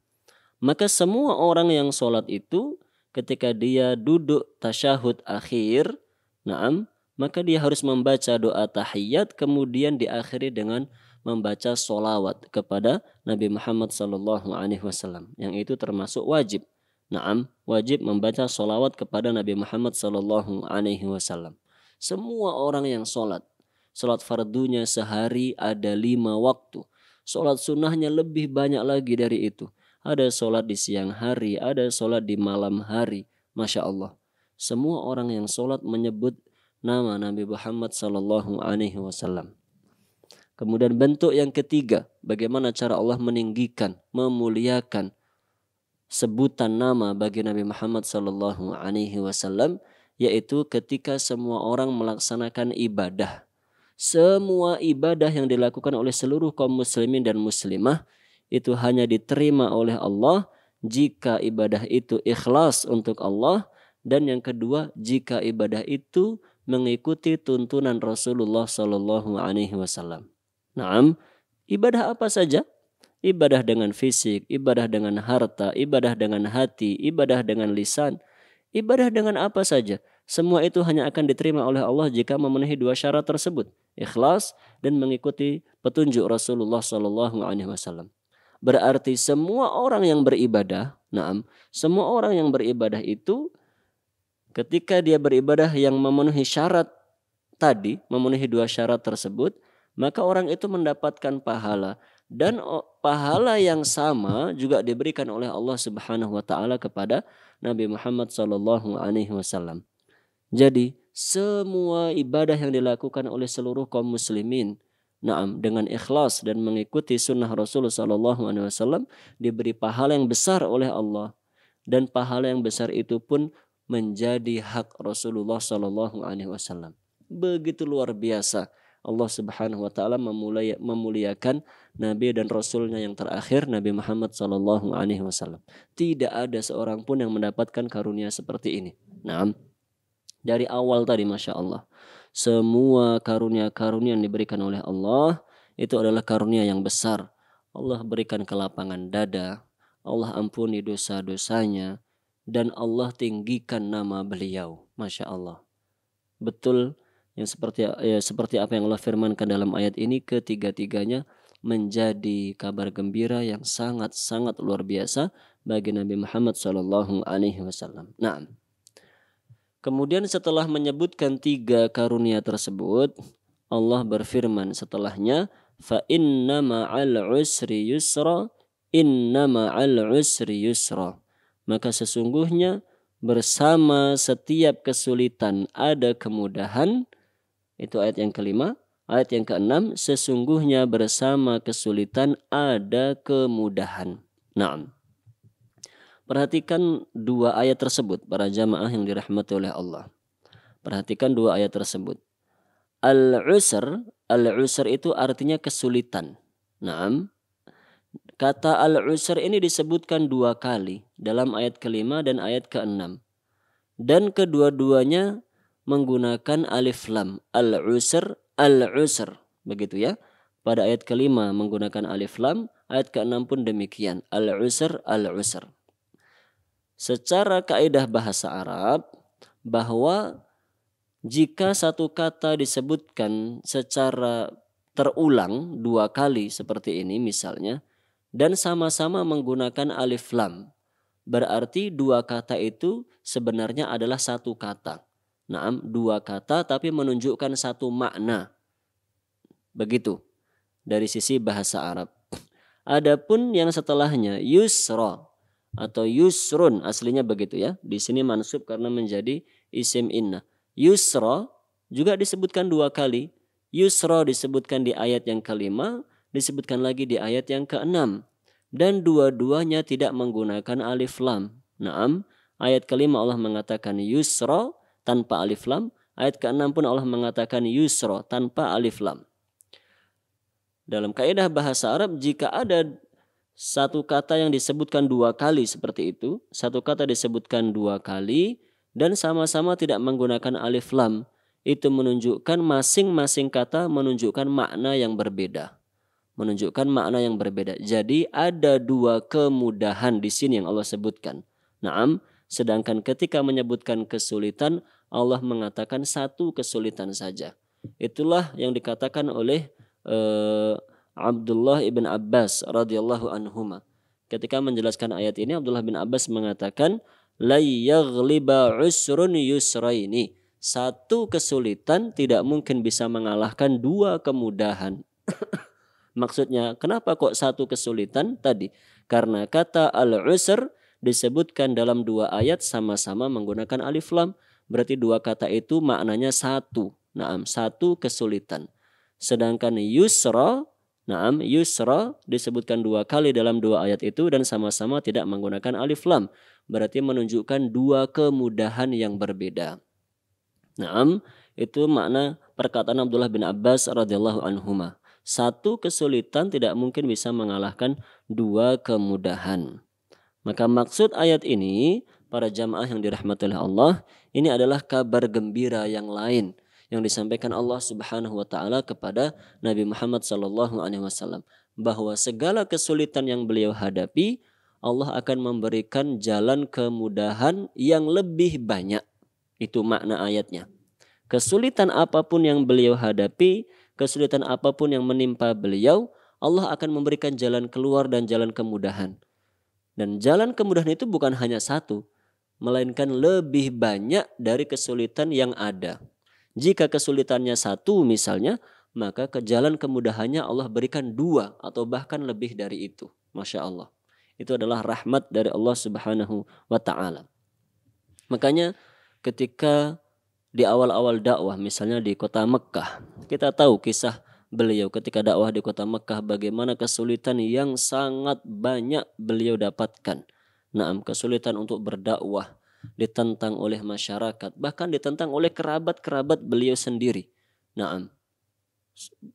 Maka semua orang yang sholat itu ketika dia duduk tasyahud akhir, maka dia harus membaca doa tahiyat kemudian diakhiri dengan membaca sholawat kepada Nabi Muhammad sallallahu alaihi wasallam. Yang itu termasuk wajib. Wajib membaca sholawat kepada Nabi Muhammad sallallahu alaihi wasallam. Semua orang yang sholat fardunya sehari ada 5 waktu. Sholat sunnahnya lebih banyak lagi dari itu. Ada sholat di siang hari, ada sholat di malam hari. Masya Allah. Semua orang yang sholat menyebut nama Nabi Muhammad sallallahu alaihi wasallam. Kemudian bentuk yang ketiga, bagaimana cara Allah meninggikan, memuliakan sebutan nama bagi Nabi Muhammad sallallahu alaihi wasallam, yaitu ketika semua orang melaksanakan ibadah. Semua ibadah yang dilakukan oleh seluruh kaum muslimin dan muslimah itu hanya diterima oleh Allah jika ibadah itu ikhlas untuk Allah, dan yang kedua jika ibadah itu mengikuti tuntunan Rasulullah sallallahu alaihi wasallam. Ibadah apa saja? Ibadah dengan fisik, ibadah dengan harta, ibadah dengan hati, ibadah dengan lisan, ibadah dengan apa saja. Semua itu hanya akan diterima oleh Allah jika memenuhi 2 syarat tersebut, ikhlas dan mengikuti petunjuk Rasulullah sallallahu alaihi wasallam. Berarti semua orang yang beribadah, semua orang yang beribadah itu ketika dia beribadah yang memenuhi syarat tadi, memenuhi 2 syarat tersebut, maka orang itu mendapatkan pahala. Dan pahala yang sama juga diberikan oleh Allah Subhanahu wa taala kepada Nabi Muhammad sallallahu alaihi wasallam. Jadi semua ibadah yang dilakukan oleh seluruh kaum muslimin dengan ikhlas dan mengikuti sunnah Rasulullah sallallahu alaihi wasallam diberi pahala yang besar oleh Allah, dan pahala yang besar itu pun menjadi hak Rasulullah sallallahu alaihi wasallam. Begitu luar biasa Allah Subhanahu wa taala memuliakan nabi dan rasulnya yang terakhir, Nabi Muhammad sallallahu alaihi wasallam. Tidak ada seorang pun yang mendapatkan karunia seperti ini. Dari awal tadi Masya Allah, semua karunia-karunia yang diberikan oleh Allah itu adalah karunia yang besar. Allah berikan kelapangan dada, Allah ampuni dosa-dosanya, dan Allah tinggikan nama beliau. Masya Allah. Betul yang seperti apa yang Allah firmankan dalam ayat ini, ketiga-tiganya menjadi kabar gembira yang sangat-sangat luar biasa bagi Nabi Muhammad sallallahu alaihi wasallam. Kemudian setelah menyebutkan 3 karunia tersebut, Allah berfirman setelahnya, fa inna ma'al usri yusra, inna ma'al usri yusra. Maka sesungguhnya bersama setiap kesulitan ada kemudahan. Itu ayat yang kelima. Ayat yang keenam, sesungguhnya bersama kesulitan ada kemudahan. Naam. Perhatikan dua ayat tersebut, para jamaah yang dirahmati oleh Allah. Perhatikan dua ayat tersebut. Al-usr itu artinya kesulitan. Naam. Kata al-usr ini disebutkan dua kali dalam ayat kelima dan ayat keenam. Dan kedua-duanya menggunakan alif lam. Al-usr, al-usr. Begitu ya. Pada ayat kelima menggunakan alif lam, ayat keenam pun demikian. Al-usr, al-usr. Secara kaidah bahasa Arab, bahwa jika satu kata disebutkan secara terulang dua kali seperti ini misalnya, dan sama-sama menggunakan alif lam, berarti dua kata itu sebenarnya adalah satu kata. Naam, dua kata tapi menunjukkan satu makna. Begitu dari sisi bahasa Arab. Adapun yang setelahnya yusra atau yusrun, aslinya begitu ya. Di sini mansub karena menjadi isim inna. Yusra juga disebutkan dua kali. Yusra disebutkan di ayat yang kelima, disebutkan lagi di ayat yang keenam. Dan dua-duanya tidak menggunakan alif lam. Naam, ayat kelima Allah mengatakan yusra tanpa alif lam. Ayat keenam pun Allah mengatakan yusra tanpa alif lam. Dalam kaidah bahasa Arab, jika ada satu kata yang disebutkan dua kali seperti itu, satu kata disebutkan dua kali dan sama-sama tidak menggunakan alif lam, itu menunjukkan masing-masing kata menunjukkan makna yang berbeda. Menunjukkan makna yang berbeda. Jadi ada dua kemudahan di sini yang Allah sebutkan. Naam, sedangkan ketika menyebutkan kesulitan, Allah mengatakan satu kesulitan saja. Itulah yang dikatakan oleh Abdullah ibn Abbas radhiyallahu anhuma. Ketika menjelaskan ayat ini, Abdullah bin Abbas mengatakan, la yaghliba usrun yusraini. Satu kesulitan tidak mungkin bisa mengalahkan dua kemudahan. Maksudnya, kenapa kok satu kesulitan tadi? Karena kata al-usr disebutkan dalam dua ayat sama-sama menggunakan alif lam. Berarti dua kata itu maknanya satu. Naam, satu kesulitan. Sedangkan yusra, naam, yusra disebutkan dua kali dalam dua ayat itu dan sama-sama tidak menggunakan alif lam. Berarti menunjukkan dua kemudahan yang berbeda. Naam, itu makna perkataan Abdullah bin Abbas radhiyallahu anhuma. Satu kesulitan tidak mungkin bisa mengalahkan dua kemudahan. Maka maksud ayat ini, para jamaah yang dirahmati oleh Allah, ini adalah kabar gembira yang lain yang disampaikan Allah Subhanahu wa taala kepada Nabi Muhammad sallallahu alaihi wasallam, bahwa segala kesulitan yang beliau hadapi, Allah akan memberikan jalan kemudahan yang lebih banyak. Itu makna ayatnya. Kesulitan apapun yang beliau hadapi, kesulitan apapun yang menimpa beliau, Allah akan memberikan jalan keluar dan jalan kemudahan. Dan jalan kemudahan itu bukan hanya satu, melainkan lebih banyak dari kesulitan yang ada. Jika kesulitannya satu misalnya, maka ke jalan kemudahannya Allah berikan dua atau bahkan lebih dari itu. Masya Allah. Itu adalah rahmat dari Allah Subhanahu wa ta'ala. Makanya ketika di awal-awal dakwah, misalnya di kota Mekkah, kita tahu kisah beliau ketika dakwah di kota Mekkah, bagaimana kesulitan yang sangat banyak beliau dapatkan. Naam, kesulitan untuk berdakwah, ditentang oleh masyarakat, bahkan ditentang oleh kerabat-kerabat beliau sendiri. Naam,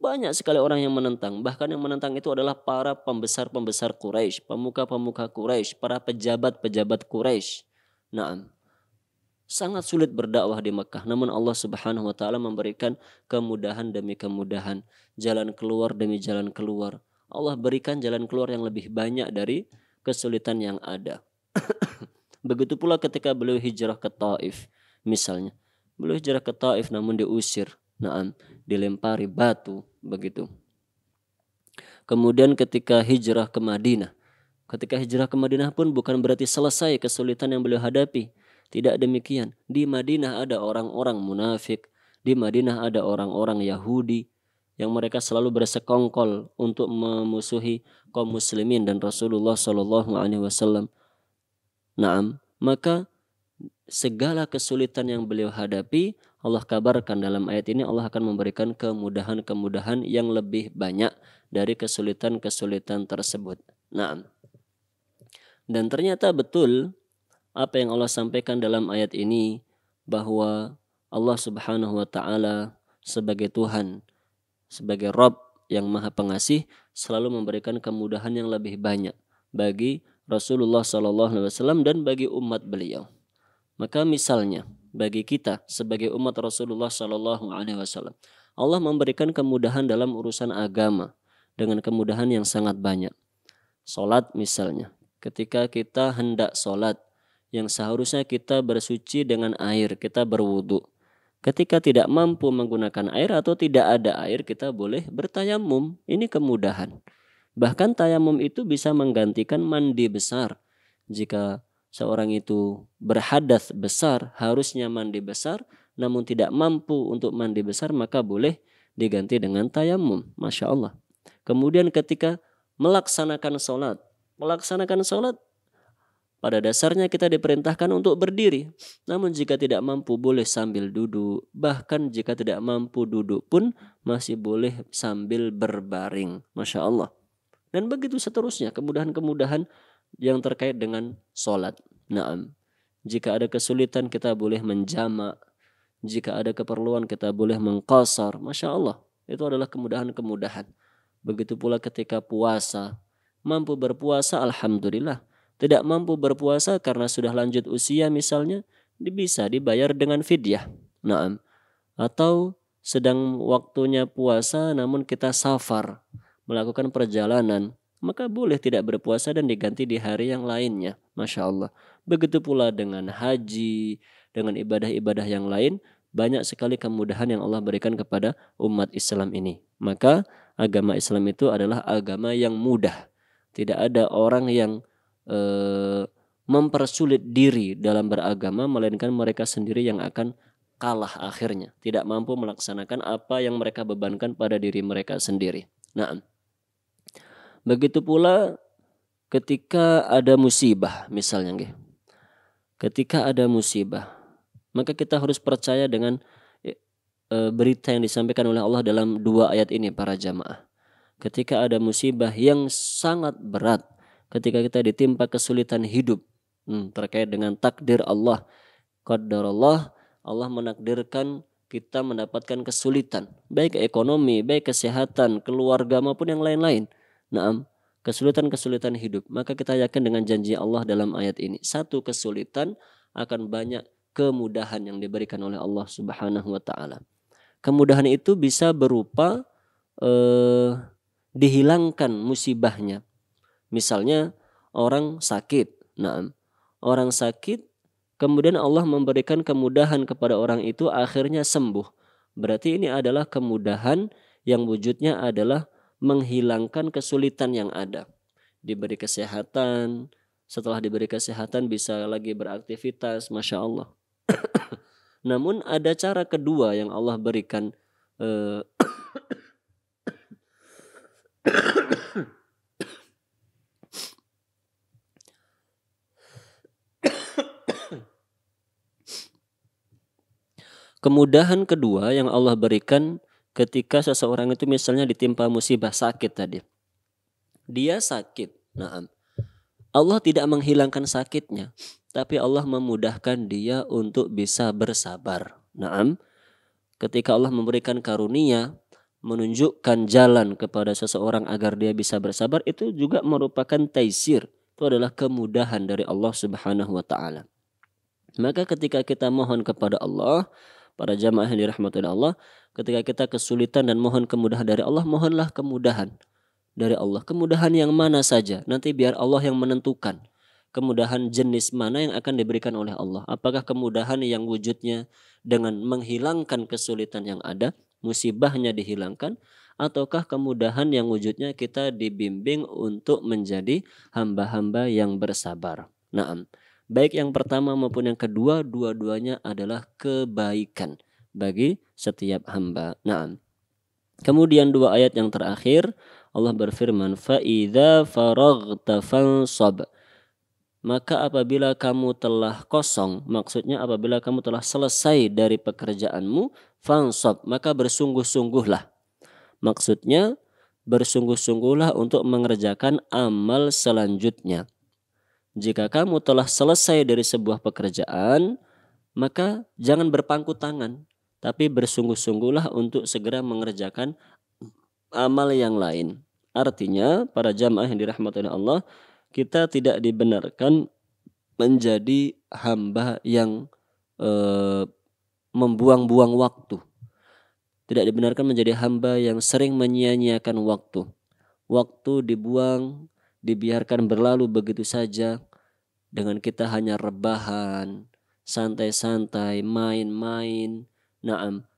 banyak sekali orang yang menentang, bahkan yang menentang itu adalah para pembesar-pembesar Quraisy, pemuka-pemuka Quraisy, para pejabat-pejabat Quraisy. Naam, sangat sulit berdakwah di Mekah, namun Allah Subhanahu wa taala memberikan kemudahan demi kemudahan, jalan keluar demi jalan keluar. Allah berikan jalan keluar yang lebih banyak dari kesulitan yang ada. Begitu pula ketika beliau hijrah ke Taif, misalnya. Beliau hijrah ke Taif namun diusir, naam, dilempari batu, begitu. Kemudian ketika hijrah ke Madinah. Ketika hijrah ke Madinah pun bukan berarti selesai kesulitan yang beliau hadapi. Tidak demikian. Di Madinah ada orang-orang munafik. Di Madinah ada orang-orang Yahudi yang mereka selalu bersekongkol untuk memusuhi kaum muslimin dan Rasulullah Shallallahu Alaihi Wasallam. Naam, maka segala kesulitan yang beliau hadapi, Allah kabarkan dalam ayat ini Allah akan memberikan kemudahan-kemudahan yang lebih banyak dari kesulitan-kesulitan tersebut. Naam. Dan ternyata betul apa yang Allah sampaikan dalam ayat ini, bahwa Allah Subhanahu wa taala sebagai Tuhan, sebagai Rabb yang Maha Pengasih, selalu memberikan kemudahan yang lebih banyak bagi Rasulullah sallallahu alaihi wasallam dan bagi umat beliau. Maka misalnya bagi kita sebagai umat Rasulullah sallallahu alaihi wasallam, Allah memberikan kemudahan dalam urusan agama dengan kemudahan yang sangat banyak. Salat misalnya, ketika kita hendak salat yang seharusnya kita bersuci dengan air, kita berwudu. Ketika tidak mampu menggunakan air atau tidak ada air, kita boleh bertayamum. Ini kemudahan. Bahkan tayamum itu bisa menggantikan mandi besar. Jika seorang itu berhadas besar, harusnya mandi besar, namun tidak mampu untuk mandi besar, maka boleh diganti dengan tayamum. Masya Allah. Kemudian ketika melaksanakan sholat pada dasarnya kita diperintahkan untuk berdiri. Namun jika tidak mampu boleh sambil duduk. Bahkan jika tidak mampu duduk pun masih boleh sambil berbaring. Masya Allah. Dan begitu seterusnya kemudahan-kemudahan yang terkait dengan sholat. Naam. Jika ada kesulitan kita boleh menjamak. Jika ada keperluan kita boleh mengqasar. Masya Allah. Itu adalah kemudahan-kemudahan. Begitu pula ketika puasa. Mampu berpuasa, alhamdulillah. Tidak mampu berpuasa karena sudah lanjut usia misalnya, bisa dibayar dengan fidyah. Naam. Atau sedang waktunya puasa namun kita safar, melakukan perjalanan, maka boleh tidak berpuasa dan diganti di hari yang lainnya. Masya Allah. Begitu pula dengan haji, dengan ibadah-ibadah yang lain, banyak sekali kemudahan yang Allah berikan kepada umat Islam ini. Maka agama Islam itu adalah agama yang mudah. Tidak ada orang yang mempersulit diri dalam beragama, melainkan mereka sendiri yang akan kalah akhirnya, tidak mampu melaksanakan apa yang mereka bebankan pada diri mereka sendiri. Nah, begitu pula ketika ada musibah misalnya, ketika ada musibah, maka kita harus percaya dengan berita yang disampaikan oleh Allah dalam 2 ayat ini para jamaah. Ketika ada musibah yang sangat berat, ketika kita ditimpa kesulitan hidup terkait dengan takdir Allah, qadarullah, Allah menakdirkan kita mendapatkan kesulitan, baik ekonomi, baik kesehatan, keluarga maupun yang lain-lain. Naam, kesulitan-kesulitan hidup. Maka kita yakin dengan janji Allah dalam ayat ini. Satu kesulitan akan banyak kemudahan yang diberikan oleh Allah Subhanahu wa taala. Kemudahan itu bisa berupa dihilangkan musibahnya. Misalnya orang sakit. Nah, orang sakit kemudian Allah memberikan kemudahan kepada orang itu akhirnya sembuh. Berarti ini adalah kemudahan yang wujudnya adalah menghilangkan kesulitan yang ada. Diberi kesehatan, setelah diberi kesehatan bisa lagi beraktivitas, Masya Allah. Namun ada cara kedua yang Allah berikan kemudahan kedua yang Allah berikan ketika seseorang itu misalnya ditimpa musibah sakit tadi. Dia sakit. Nah, Allah tidak menghilangkan sakitnya, tapi Allah memudahkan dia untuk bisa bersabar. Nah, ketika Allah memberikan karunia, menunjukkan jalan kepada seseorang agar dia bisa bersabar, itu juga merupakan taisir. Itu adalah kemudahan dari Allah Subhanahu wa taala. Maka ketika kita mohon kepada Allah, para jamaah yang dirahmati Allah, ketika kita kesulitan dan mohon kemudahan dari Allah, mohonlah kemudahan dari Allah. Kemudahan yang mana saja, nanti biar Allah yang menentukan. Kemudahan jenis mana yang akan diberikan oleh Allah. Apakah kemudahan yang wujudnya dengan menghilangkan kesulitan yang ada, musibahnya dihilangkan, ataukah kemudahan yang wujudnya kita dibimbing untuk menjadi hamba-hamba yang bersabar. Naam. Baik yang pertama maupun yang kedua, dua-duanya adalah kebaikan. bagi setiap hamba. Nah, kemudian 2 ayat yang terakhir Allah berfirman, fa idza faraghta fansab. Maka apabila kamu telah kosong, maksudnya apabila kamu telah selesai dari pekerjaanmu, fansab, maka bersungguh-sungguhlah. Maksudnya bersungguh-sungguhlah untuk mengerjakan amal selanjutnya. Jika kamu telah selesai dari sebuah pekerjaan, maka jangan berpangku tangan, tapi bersungguh-sungguhlah untuk segera mengerjakan amal yang lain. Artinya para jamaah yang dirahmati oleh Allah, kita tidak dibenarkan menjadi hamba yang membuang-buang waktu. Tidak dibenarkan menjadi hamba yang sering menyia-nyiakan waktu. Waktu dibuang, dibiarkan berlalu begitu saja dengan kita hanya rebahan, santai-santai, main-main,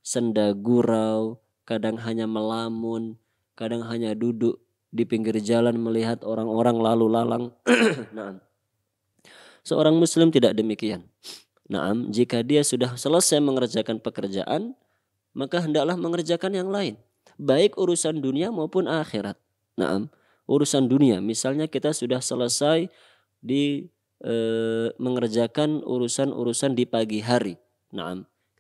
senda gurau, kadang hanya melamun, kadang hanya duduk di pinggir jalan melihat orang-orang lalu lalang. Seorang muslim tidak demikian. Jika dia sudah selesai mengerjakan pekerjaan, maka hendaklah mengerjakan yang lain, baik urusan dunia maupun akhirat. Urusan dunia, misalnya kita sudah selesai di mengerjakan urusan-urusan di pagi hari.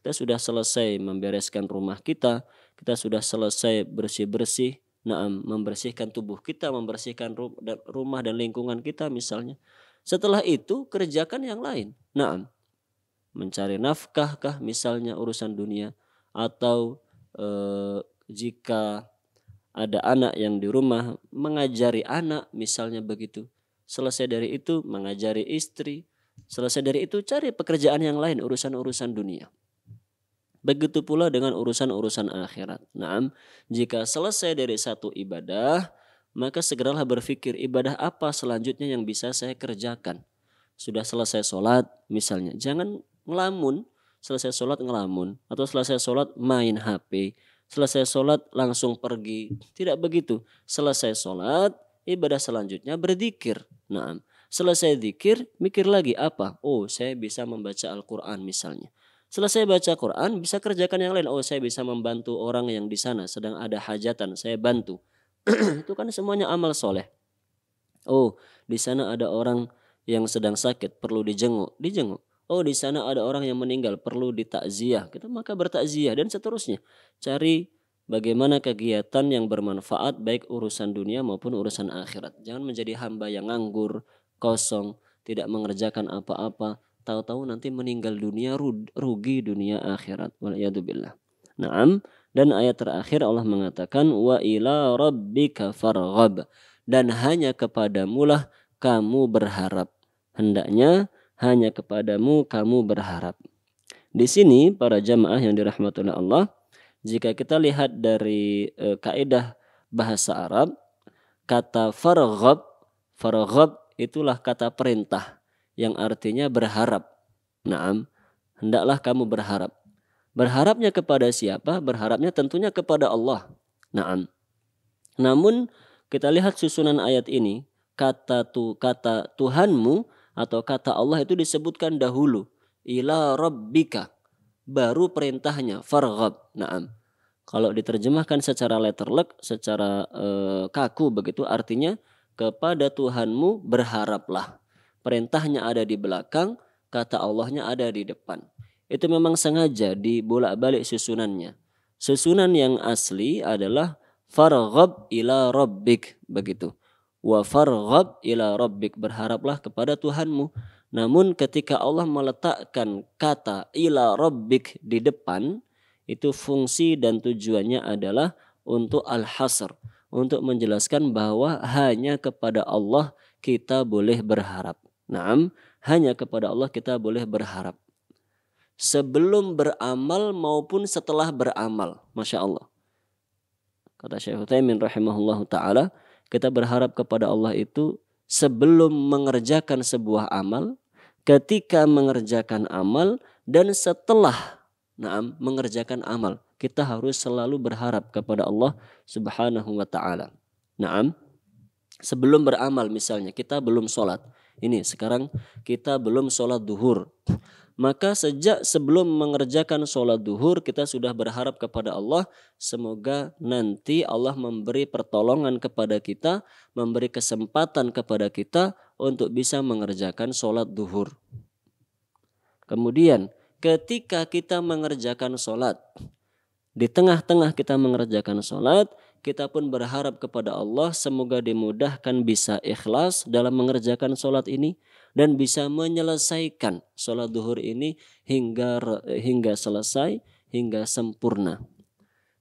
Kita sudah selesai membereskan rumah kita sudah selesai bersih-bersih, membersihkan tubuh kita, membersihkan rumah dan lingkungan kita misalnya. Setelah itu kerjakan yang lain. Mencari nafkah kah misalnya urusan dunia, atau jika ada anak yang di rumah, mengajari anak misalnya begitu. Selesai dari itu mengajari istri. Selesai dari itu cari pekerjaan yang lain, urusan-urusan dunia. Begitu pula dengan urusan-urusan akhirat. Jika selesai dari satu ibadah, maka segeralah berpikir ibadah apa selanjutnya yang bisa saya kerjakan. Sudah selesai sholat misalnya, jangan ngelamun. Selesai sholat ngelamun, atau selesai sholat main HP, selesai sholat langsung pergi. Tidak begitu. Selesai sholat, ibadah selanjutnya berzikir. Selesai zikir, mikir lagi apa? Oh, saya bisa membaca Al-Quran misalnya. Selesai baca Quran, bisa kerjakan yang lain. Oh, saya bisa membantu orang yang di sana sedang ada hajatan, saya bantu. Itu kan semuanya amal soleh. Oh, di sana ada orang yang sedang sakit, perlu dijenguk. Oh, di sana ada orang yang meninggal, perlu ditakziah. Kita maka bertakziah dan seterusnya. Cari bagaimana kegiatan yang bermanfaat baik urusan dunia maupun urusan akhirat. Jangan menjadi hamba yang nganggur, kosong, tidak mengerjakan apa-apa. Tahu-tahu nanti meninggal dunia, rugi dunia akhirat. Waliyadzubillah. Dan ayat terakhir Allah mengatakan wa ila rabbika farghab, dan hanya kepadamulah kamu berharap. Hendaknya hanya kepadamu kamu berharap. Di sini para jamaah yang dirahmati oleh Allah, jika kita lihat dari kaidah bahasa Arab, kata farghab itulah kata perintah yang artinya berharap. Hendaklah kamu berharap. Berharapnya kepada siapa? Berharapnya tentunya kepada Allah. Namun kita lihat susunan ayat ini, kata Tuhanmu atau kata Allah itu disebutkan dahulu, ila rabbika, baru perintahnya farghab. Kalau diterjemahkan secara letterlek, secara kaku begitu, artinya kepada Tuhanmu berharaplah. Perintahnya ada di belakang, kata Allahnya ada di depan. Itu memang sengaja dibolak-balik susunannya. Susunan yang asli adalah farghab ila rabbik begitu. Wa farghab ila rabbik, berharaplah kepada Tuhanmu. Namun ketika Allah meletakkan kata ila rabbik di depan, itu fungsi dan tujuannya adalah untuk al-hasr, untuk menjelaskan bahwa hanya kepada Allah kita boleh berharap. Hanya kepada Allah kita boleh berharap. Sebelum beramal maupun setelah beramal. Masya Allah. Kata Syekh Utsaimin rahimahullahu ta'ala, kita berharap kepada Allah itu sebelum mengerjakan sebuah amal, ketika mengerjakan amal, dan setelah mengerjakan amal. Kita harus selalu berharap kepada Allah subhanahu wa ta'ala. Sebelum beramal misalnya, kita belum sholat. Ini sekarang kita belum sholat duhur. Maka sejak sebelum mengerjakan sholat duhur kita sudah berharap kepada Allah, semoga nanti Allah memberi pertolongan kepada kita, memberi kesempatan kepada kita untuk bisa mengerjakan sholat duhur. Kemudian ketika kita mengerjakan sholat, di tengah-tengah kita mengerjakan sholat, kita pun berharap kepada Allah semoga dimudahkan bisa ikhlas dalam mengerjakan sholat ini dan bisa menyelesaikan sholat duhur ini hingga selesai, hingga sempurna.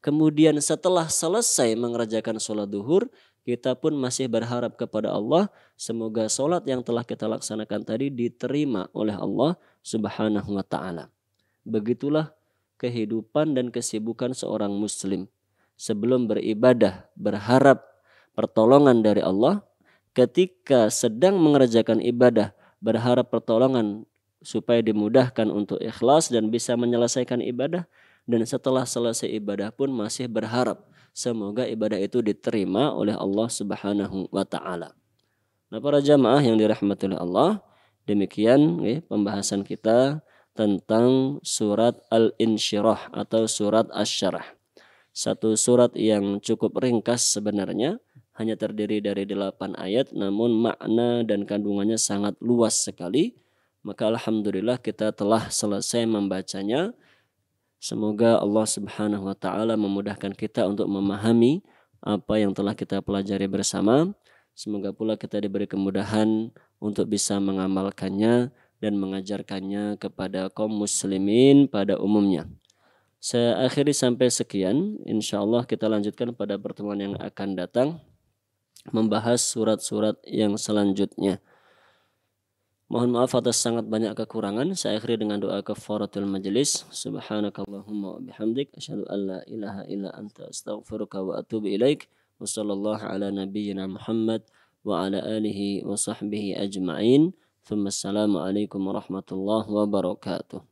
Kemudian setelah selesai mengerjakan sholat duhur, kita pun masih berharap kepada Allah semoga sholat yang telah kita laksanakan tadi diterima oleh Allah Subhanahu wa ta'ala. Begitulah kehidupan dan kesibukan seorang muslim. Sebelum beribadah berharap pertolongan dari Allah, ketika sedang mengerjakan ibadah berharap pertolongan supaya dimudahkan untuk ikhlas dan bisa menyelesaikan ibadah, dan setelah selesai ibadah pun masih berharap semoga ibadah itu diterima oleh Allah Subhanahu wa ta'ala. Nah, para jamaah yang dirahmati oleh Allah, demikian pembahasan kita tentang surat Al-Insyirah atau surat Asy-Syarah. Satu surat yang cukup ringkas sebenarnya, hanya terdiri dari 8 ayat, namun makna dan kandungannya sangat luas sekali. Maka alhamdulillah kita telah selesai membacanya. Semoga Allah Subhanahu wa ta'ala memudahkan kita untuk memahami apa yang telah kita pelajari bersama. Semoga pula kita diberi kemudahan untuk bisa mengamalkannya dan mengajarkannya kepada kaum muslimin pada umumnya. Saya akhiri sampai sekian. InsyaAllah kita lanjutkan pada pertemuan yang akan datang, membahas surat-surat yang selanjutnya. Mohon maaf atas sangat banyak kekurangan. Saya akhiri dengan doa kafaratul majlis. Subhanakallahumma wa bihamdik, asyhadu an la ilaha illa anta, astaghfiruka wa atubu ilaik. Wa sallallahu ala nabiyyina Muhammad wa ala alihi wa sahbihi ajma'in. Assalamualaikum warahmatullahi wabarakatuh.